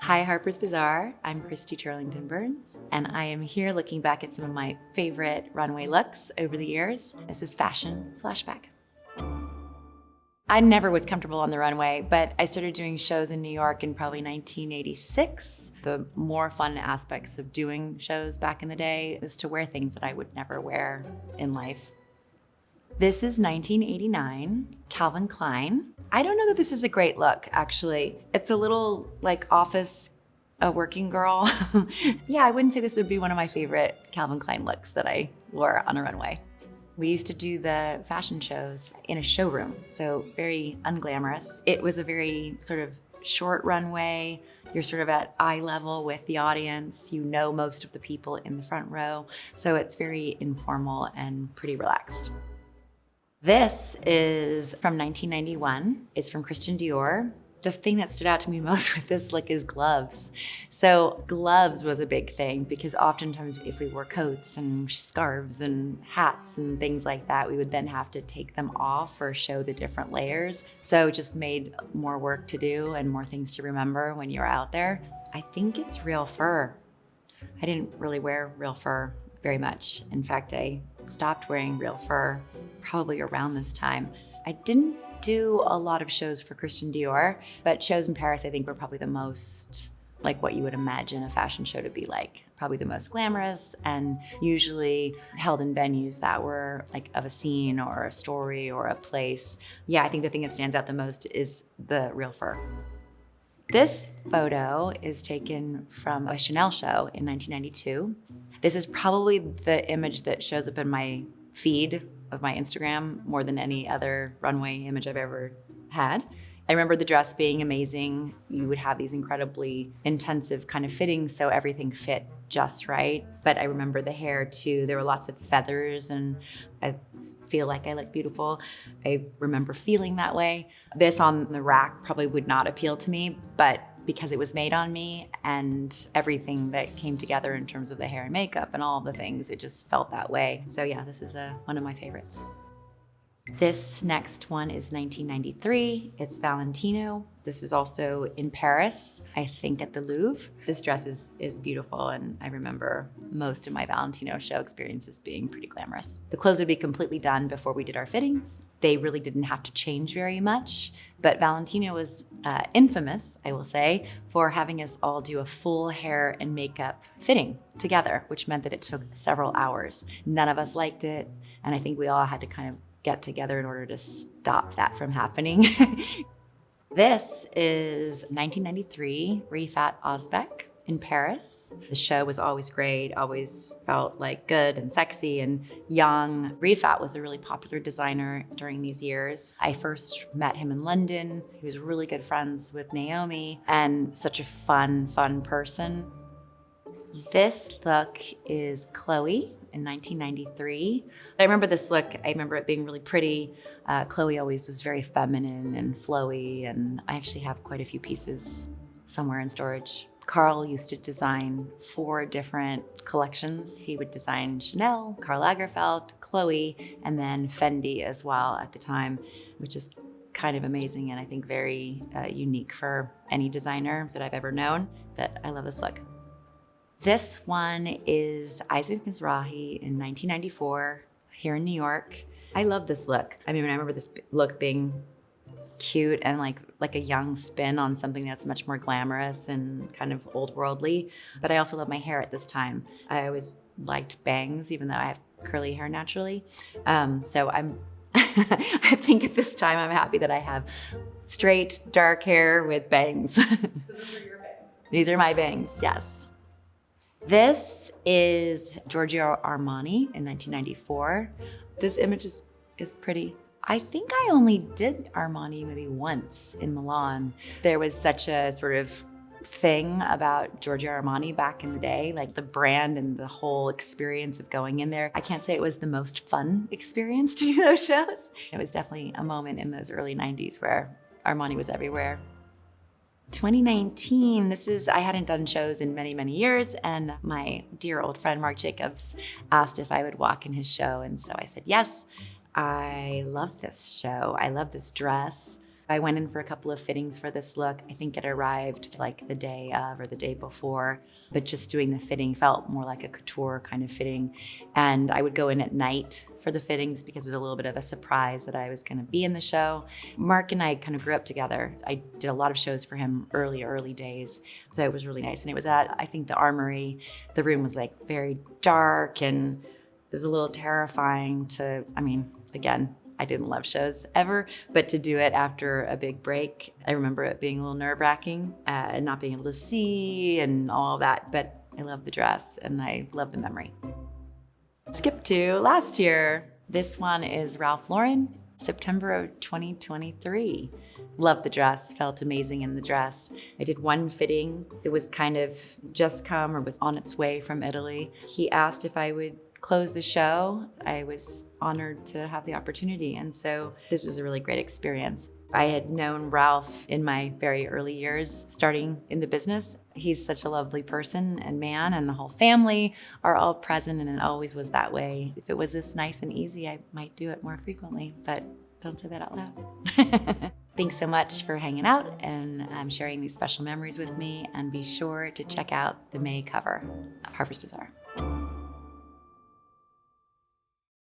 Hi, Harper's Bazaar. I'm Christy Turlington Burns, and I am here looking back at some of my favorite runway looks over the years. This is Fashion Flashback. I never was comfortable on the runway, but I started doing shows in New York in probably 1986. The more fun aspects of doing shows back in the day is to wear things that I would never wear in life. This is 1989, Calvin Klein. I don't know that this is a great look, actually. It's a little like office, a working girl. Yeah, I wouldn't say this would be one of my favorite Calvin Klein looks that I wore on a runway. We used to do the fashion shows in a showroom, so very unglamorous. It was a very sort of short runway. You're sort of at eye level with the audience. You know most of the people in the front row, so it's very informal and pretty relaxed. This is from 1991. It's from Christian Dior. The thing that stood out to me most with this look is gloves. So gloves was a big thing because oftentimes if we wore coats and scarves and hats and things like that, we would then have to take them off or show the different layers. So it just made more work to do and more things to remember when you're out there. I think it's real fur. I didn't really wear real fur very much. In fact, I stopped wearing real fur probably around this time. I didn't do a lot of shows for Christian Dior, but shows in Paris I think were probably the most like what you would imagine a fashion show to be like. Probably the most glamorous and usually held in venues that were like of a scene or a story or a place. Yeah, I think the thing that stands out the most is the real fur. This photo is taken from a Chanel show in 1992. This is probably the image that shows up in my feed of my Instagram more than any other runway image I've ever had. I remember the dress being amazing. You would have these incredibly intensive kind of fittings, so everything fit just right. But I remember the hair too. There were lots of feathers and I feel like I look beautiful. I remember feeling that way. This on the rack probably would not appeal to me, but because it was made on me and everything that came together in terms of the hair and makeup and all the things, it just felt that way. So yeah, this is one of my favorites. This next one is 1993. It's Valentino. This was also in Paris, I think at the Louvre. This dress is beautiful, and I remember most of my Valentino show experiences being pretty glamorous. The clothes would be completely done before we did our fittings. They really didn't have to change very much, but Valentino was infamous, I will say, for having us all do a full hair and makeup fitting together, which meant that it took several hours. None of us liked it, and I think we all had to kind of get together in order to stop that from happening. This is 1993, Rifat Ozbek in Paris. The show was always great, always felt like good and sexy and young. Rifat was a really popular designer during these years. I first met him in London. He was really good friends with Naomi and such a fun person. This look is Chloé in 1993. I remember this look, I remember it being really pretty. Chloé always was very feminine and flowy, and I actually have quite a few pieces somewhere in storage. Karl used to design 4 different collections. He would design Chanel, Karl Lagerfeld, Chloé, and then Fendi as well at the time, which is kind of amazing and I think very unique for any designer that I've ever known. But I love this look. This one is Isaac Mizrahi in 1994 here in New York. I love this look. I mean, I remember this look being cute and like a young spin on something that's much more glamorous and kind of old worldly. But I also love my hair at this time. I always liked bangs, even though I have curly hair naturally. So I'm, I think at this time I'm happy that I have straight, dark hair with bangs. So those are your bangs? These are my bangs, yes. This is Giorgio Armani in 1994. This image is pretty. I think I only did Armani maybe once in Milan. There was such a sort of thing about Giorgio Armani back in the day, like the brand and the whole experience of going in there. I can't say it was the most fun experience to do those shows. It was definitely a moment in those early 90s where Armani was everywhere. 2019, I hadn't done shows in many, many years, and my dear old friend Marc Jacobs asked if I would walk in his show, and so I said yes. I love this show. I love this dress. I went in for a couple of fittings for this look. I think it arrived like the day of or the day before, but just doing the fitting felt more like a couture kind of fitting. And I would go in at night for the fittings because it was a little bit of a surprise that I was gonna be in the show. Marc and I kind of grew up together. I did a lot of shows for him early days. So it was really nice. And it was at, I think, the Armory. The room was like very dark and it was a little terrifying to, again, I didn't love shows ever, but to do it after a big break, I remember it being a little nerve-wracking and not being able to see and all of that, but I love the dress and I love the memory. Skip to last year. This one is Ralph Lauren, September of 2023. Loved the dress, felt amazing in the dress. I did one fitting. It was kind of just come or was on its way from Italy. He asked if I would close the show. I was honored to have the opportunity. And so this was a really great experience. I had known Ralph in my very early years, starting in the business. He's such a lovely person and man, and the whole family are all present, and it always was that way. If it was this nice and easy, I might do it more frequently, but don't say that out loud. Thanks so much for hanging out and sharing these special memories with me, and be sure to check out the May cover of Harper's Bazaar.